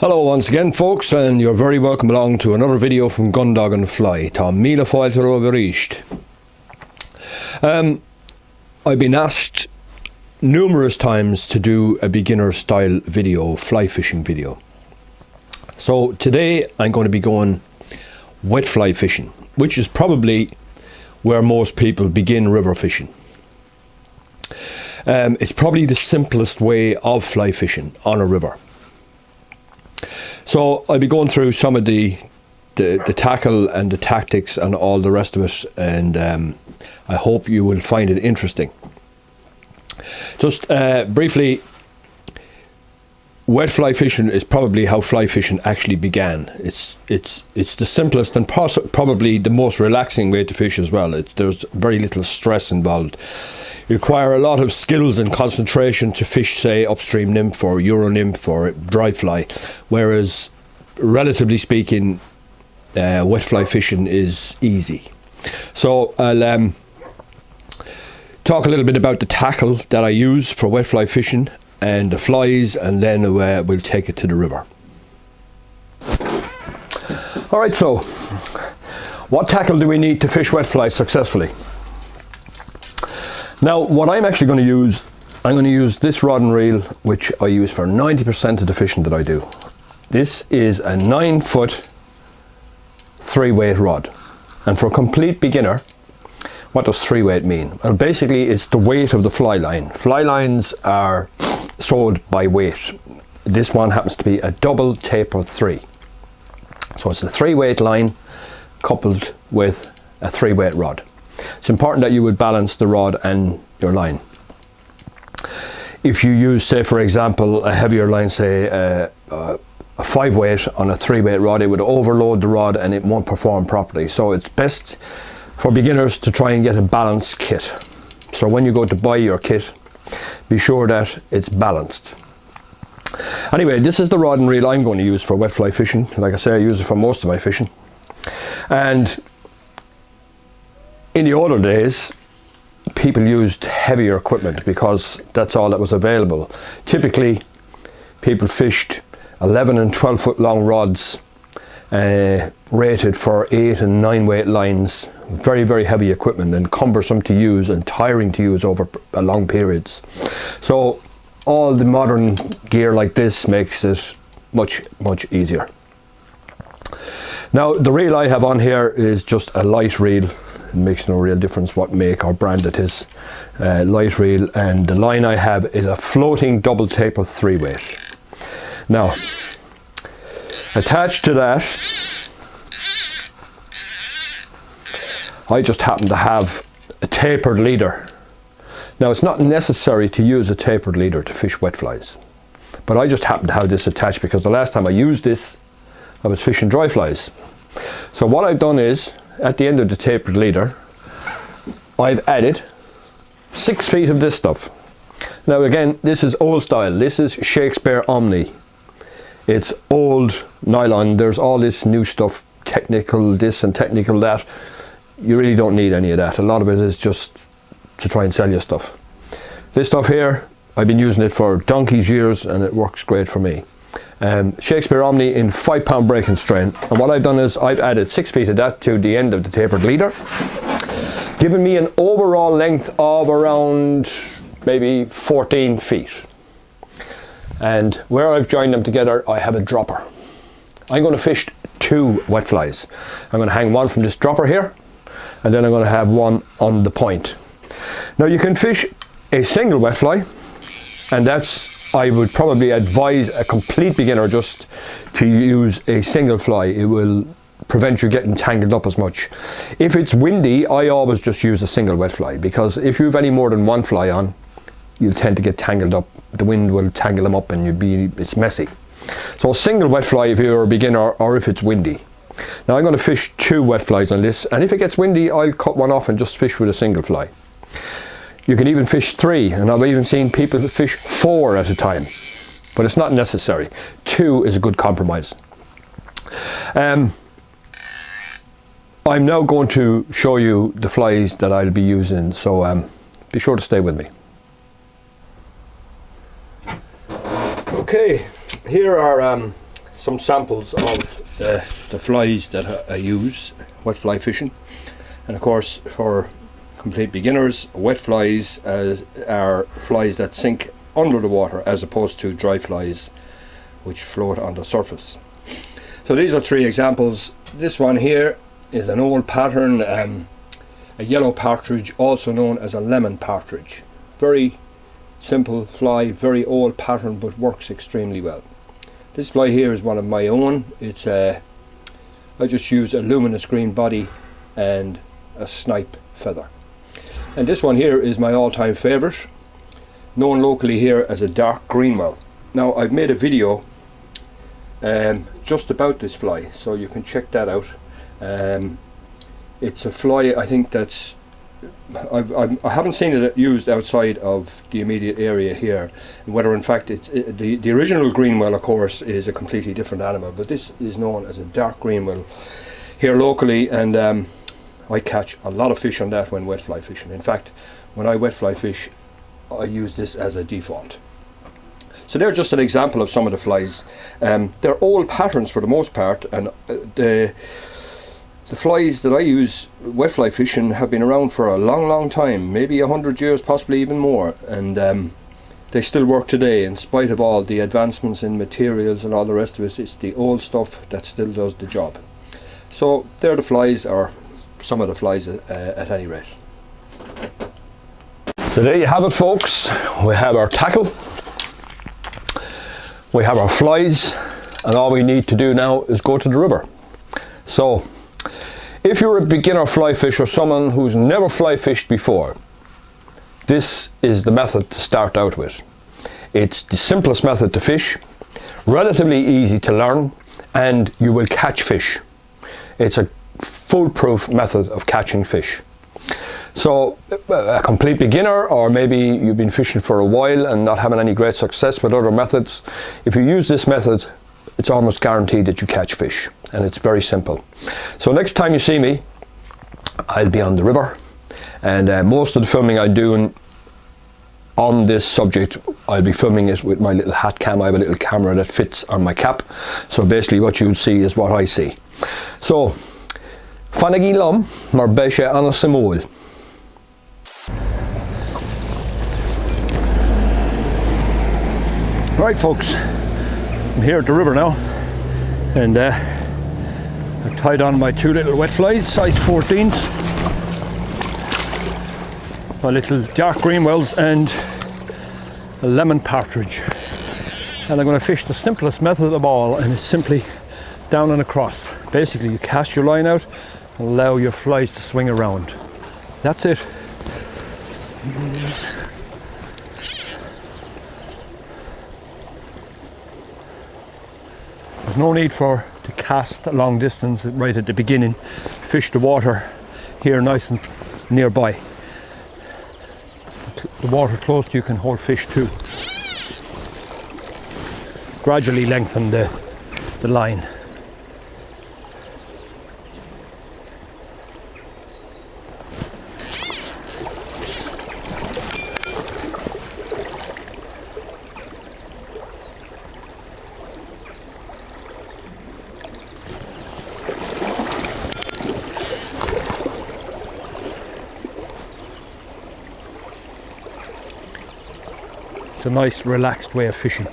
Hello once again folks, and you're very welcome along to another video from Gundog and Fly. Tá míle fáilte roiríist. I've been asked numerous times to do a beginner style video, fly fishing video. So today I'm going to be going wet fly fishing, which is probably where most people begin river fishing. It's probably the simplest way of fly fishing on a river. So I'll be going through some of the tackle and the tactics and all the rest of it, and I hope you will find it interesting. Just briefly, wet fly fishing is probably how fly fishing actually began. It's the simplest and probably the most relaxing way to fish as well. There's very little stress involved. You require a lot of skills and concentration to fish, say, upstream nymph or euro nymph or dry fly, whereas, relatively speaking, wet fly fishing is easy. So I'll talk a little bit about the tackle that I use for wet fly fishing and the flies, and then we'll take it to the river. Alright, so what tackle do we need to fish wet flies successfully? Now, what I'm actually going to use, I'm going to use this rod and reel, which I use for 90% of the fishing that I do. This is a 9-foot 3-weight rod. And for a complete beginner, what does 3-weight mean? Well, basically it's the weight of the fly line. Fly lines are sold by weight. This one happens to be a double taper 3. So it's a 3-weight line coupled with a 3-weight rod. It's important that you would balance the rod and your line. If you use, say for example, a heavier line, say a 5-weight on a 3-weight rod, it would overload the rod and it won't perform properly. So it's best for beginners to try and get a balanced kit. So when you go to buy your kit, be sure that it's balanced. Anyway, this is the rod and reel I'm going to use for wet fly fishing. Like I say, I use it for most of my fishing. And in the older days, people used heavier equipment because that's all that was available. Typically, people fished 11 and 12 foot long rods rated for 8 and 9 weight lines. Very, very heavy equipment and cumbersome to use and tiring to use over long periods. So all the modern gear like this makes it much, much easier. Now, the reel I have on here is just a light reel. It makes no real difference what make or brand it is. Light reel, and the line I have is a floating double taper 3-weight. Now, attached to that, I just happen to have a tapered leader. Now, it's not necessary to use a tapered leader to fish wet flies, but I just happen to have this attached because the last time I used this, I was fishing dry flies. So what I've done is, at the end of the tapered leader, I've added 6 feet of this stuff. Now again, this is old style. This is Shakespeare Omni. It's old nylon. There's all this new stuff, technical this and technical that. You really don't need any of that. A lot of it is just to try and sell you stuff. This stuff here, I've been using it for donkey's years and it works great for me. Shakespeare Omni in 5-pound breaking strain, and what I've done is I've added 6 feet of that to the end of the tapered leader, giving me an overall length of around maybe 14 feet. And where I've joined them together, I have a dropper. I'm going to fish 2 wet flies. I'm going to hang one from this dropper here, and then I'm going to have one on the point. Now you can fish a single wet fly, and I would probably advise a complete beginner just to use a single fly. It will prevent you getting tangled up as much. If it's windy, I always just use a single wet fly, because if you have any more than one fly on, you'll tend to get tangled up. The wind will tangle them up and it's messy. So a single wet fly if you're a beginner, or if it's windy. Now I'm going to fish 2 wet flies on this, and if it gets windy, I'll cut one off and just fish with a single fly. You can even fish 3, and I've even seen people fish 4 at a time, but it's not necessary. 2 is a good compromise. I'm now going to show you the flies that I'll be using, so be sure to stay with me. Okay, here are some samples of the flies that I use wet fly fishing, and of course for complete beginners, wet flies are flies that sink under the water as opposed to dry flies which float on the surface. So these are 3 examples. This one here is an old pattern, a yellow partridge, also known as a lemon partridge. Very simple fly, very old pattern, but works extremely well. This fly here is one of my own. It's I just use a luminous green body and a snipe feather. And this one here is my all-time favorite, known locally here as a dark greenwell. Now I've made a video just about this fly, so you can check that out. It's a fly, I think that's I haven't seen it used outside of the immediate area here. Whether in fact it's the original greenwell, of course, is a completely different animal, but this is known as a dark greenwell here locally, and I catch a lot of fish on that when wet fly fishing. In fact, when I wet fly fish, I use this as a default. So they're just an example of some of the flies. They're old patterns for the most part, and the flies that I use wet fly fishing have been around for a long time, maybe 100 years, possibly even more, and they still work today in spite of all the advancements in materials and all the rest of it. It's the old stuff that still does the job. So they're the flies, or some of the flies at any rate. So there you have it, folks. We have our tackle, we have our flies, and all we need to do now is go to the river. So if you're a beginner fly fisher, someone who's never fly fished before, this is the method to start out with. It's the simplest method to fish, relatively easy to learn, and you will catch fish. It's a foolproof method of catching fish. So a complete beginner, or maybe you've been fishing for a while and not having any great success with other methods, if you use this method, it's almost guaranteed that you catch fish, and it's very simple. So next time you see me, I'll be on the river, and most of the filming I'm doing on this subject, I'll be filming it with my little hat cam. I have a little camera that fits on my cap, so basically what you'll see is what I see. So Fanagin Lum, mar Beshe Anna Simul. Right, folks, I'm here at the river now, and I've tied on my 2 little wet flies, size 14s, my little dark greenwells and a lemon partridge, and I'm going to fish the simplest method of all, and it's simply down and across. Basically you cast your line out and allow your flies to swing around. That's it. There's no need to cast a long distance right at the beginning. Fish the water here nice and nearby. The water close to you can hold fish too. Gradually lengthen the line. It's a nice relaxed way of fishing.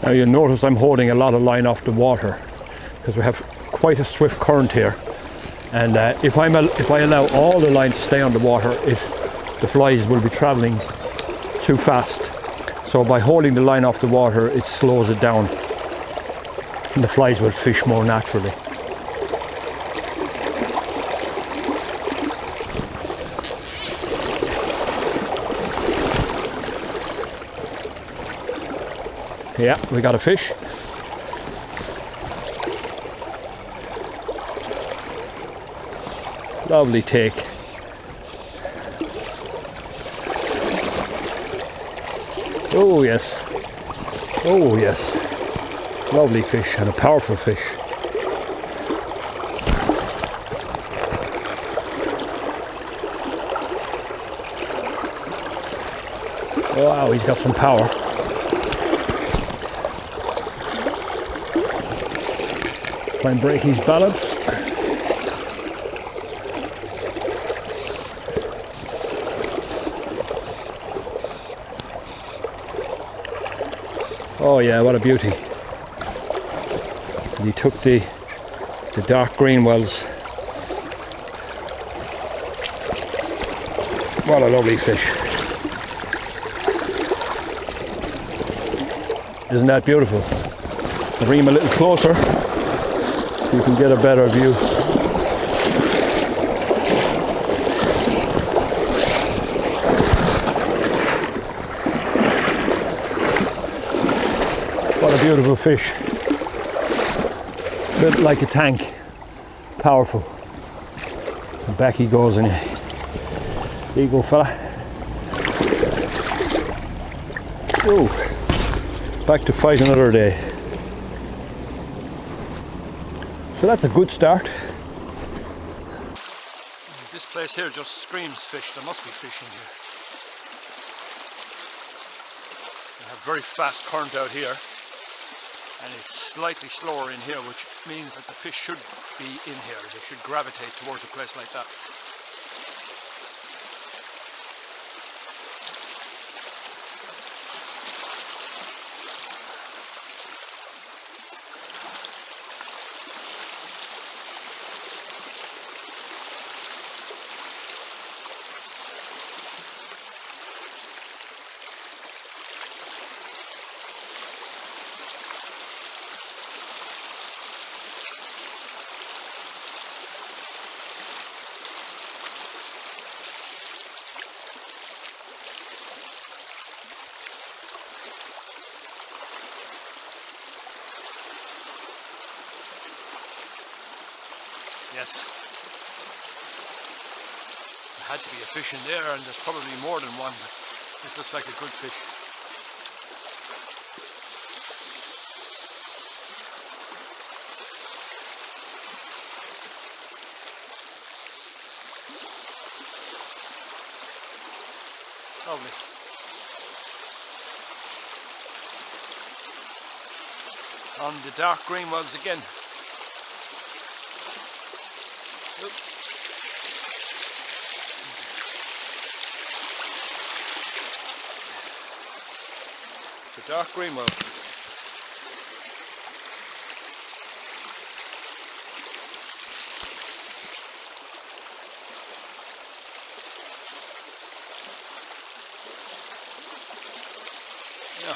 Now you'll notice I'm holding a lot of line off the water because we have quite a swift current here, and if I allow all the line to stay on the water, the flies will be traveling too fast. So by holding the line off the water, it slows it down and the flies will fish more naturally. Yeah, we got a fish. Lovely take. Oh yes. Oh yes. Lovely fish and a powerful fish. Wow, he's got some power. Try and break his balance. Oh yeah, what a beauty. And he took the dark green wells. What a lovely fish. Isn't that beautiful? I'll bring him a little closer so you can get a better view. What a beautiful fish. Built like a tank. Powerful. And back he goes in. There you go, fella. Oh, back to fight another day. So that's a good start. This place here just screams fish. There must be fish in here. We have very fast current out here, and it's slightly slower in here, which means that the fish should be in here. They should gravitate towards a place like that. Yes, there had to be a fish in there, and there's probably more than one, but this looks like a good fish. Lovely. On the dark green wells again. The dark green well. Yeah.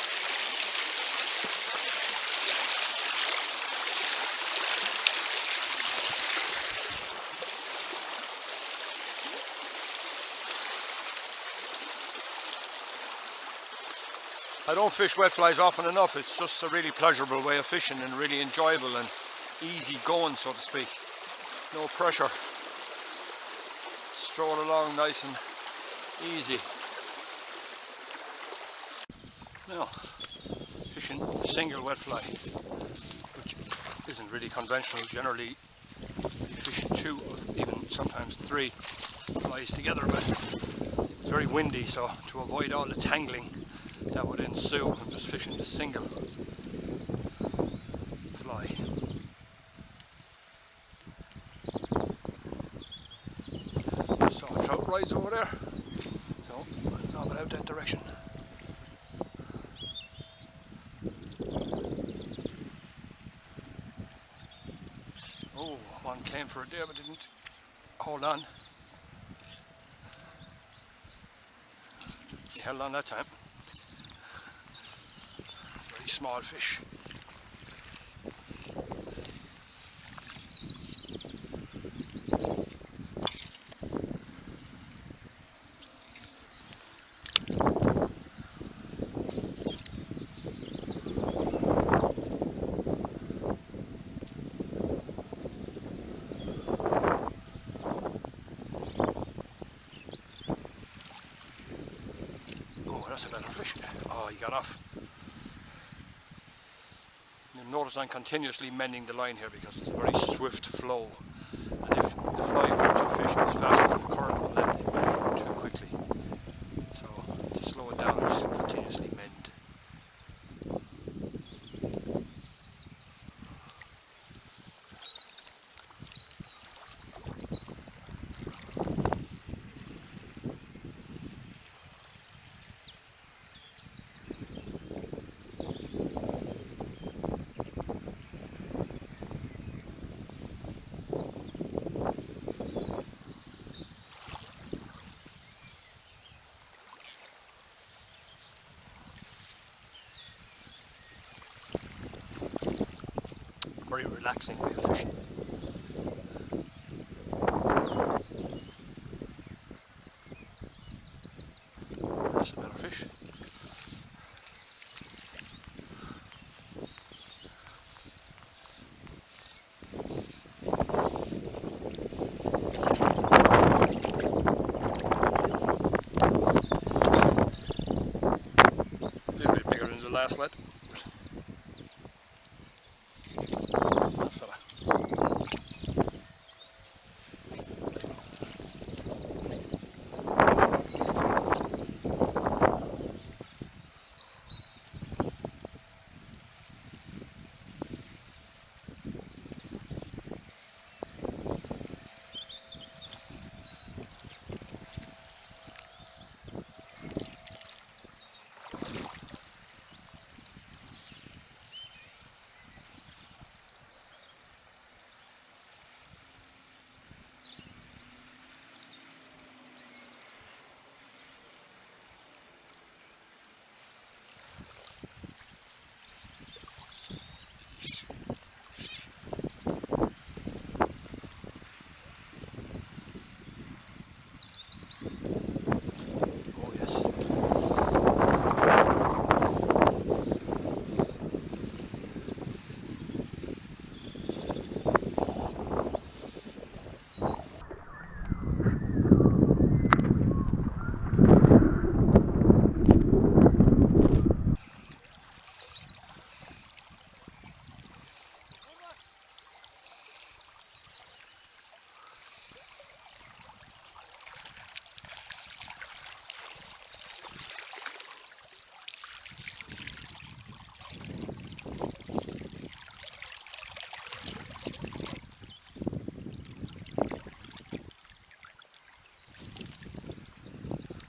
I don't fish wet flies often enough. It's just a really pleasurable way of fishing and really enjoyable and easy going, so to speak. No pressure. Stroll along nice and easy. Now, fishing a single wet fly, which isn't really conventional. Generally, you fish two or even sometimes three flies together, but it's very windy, so to avoid all the tangling that would ensue, I'm just fishing the single fly. Saw a trout rise over there, so I'll go out that direction. Oh, one came for a day but didn't hold on. He held on that time. Very small fish. That's a better fish. Oh, he got off. You'll notice I'm continuously mending the line here because it's a very swift flow. And if the fly moves your fish as fast as the current will let it go too quickly. So to slow it down, just continuously mend. Very relaxing way of fishing. That's a better fish. A little bit bigger than the last lead.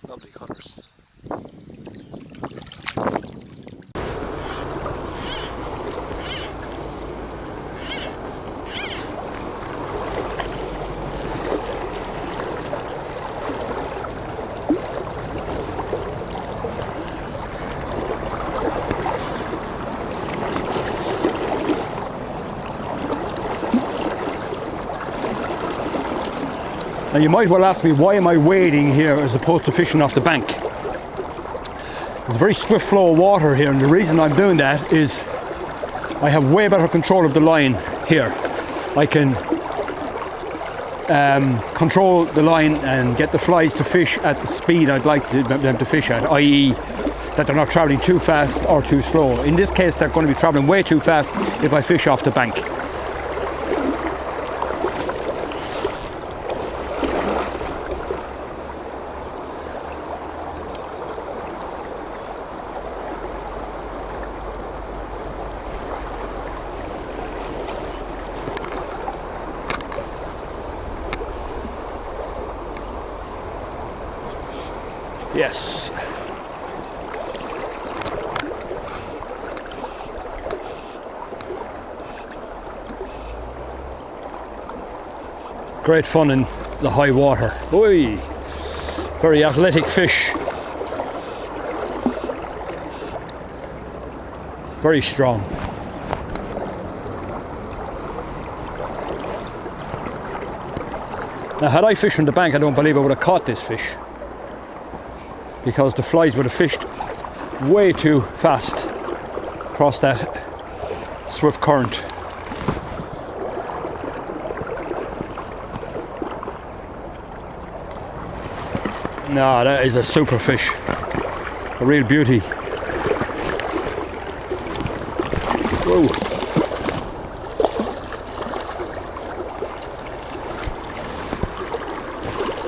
Lovely colours. Now you might well ask me, why am I wading here as opposed to fishing off the bank? There's a very swift flow of water here, and the reason I'm doing that is I have way better control of the line here. I can control the line and get the flies to fish at the speed I'd like them to fish at, i.e. that they're not travelling too fast or too slow. In this case, they're going to be travelling way too fast if I fish off the bank. Yes. Great fun in the high water. Oi! Very athletic fish. Very strong. Now, had I fished from the bank, I don't believe I would have caught this fish, because the flies would have fished way too fast across that swift current. No, that is a super fish, a real beauty. Whoa.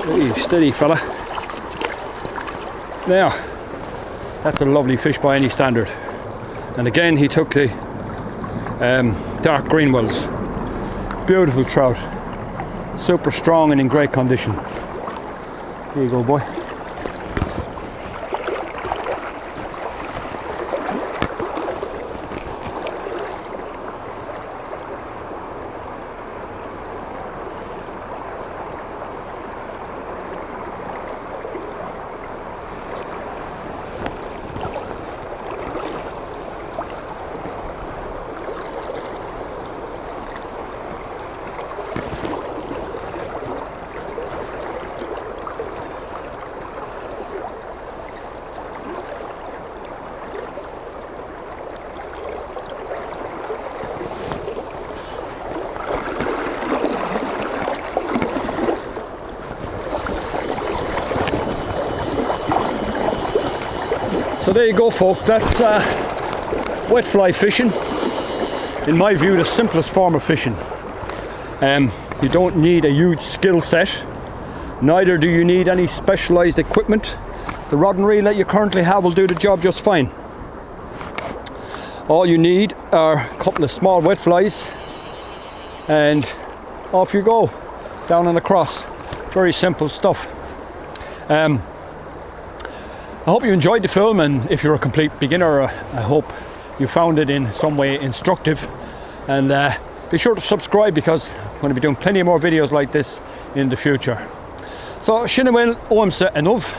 Hey, steady fella. Now, that's a lovely fish by any standard. And again, he took the dark green wells. Beautiful trout. Super strong and in great condition. Here you go, boy. So there you go, folks. That's wet fly fishing. In my view, the simplest form of fishing. You don't need a huge skill set. Neither do you need any specialized equipment. The rod and reel that you currently have will do the job just fine. All you need are a couple of small wet flies and off you go, down and across. Very simple stuff. I hope you enjoyed the film, and if you're a complete beginner, I hope you found it in some way instructive. And be sure to subscribe, because I'm going to be doing plenty more videos like this in the future. So, Shinawil Oamsa Enough,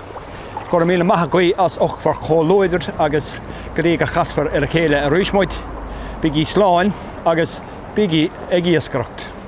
Gormila Mahagui as Och for Holoider, Agus Grega Casper Erkele Rishmoit, Biggie Slawn, Agus Biggie Eggiascrocht.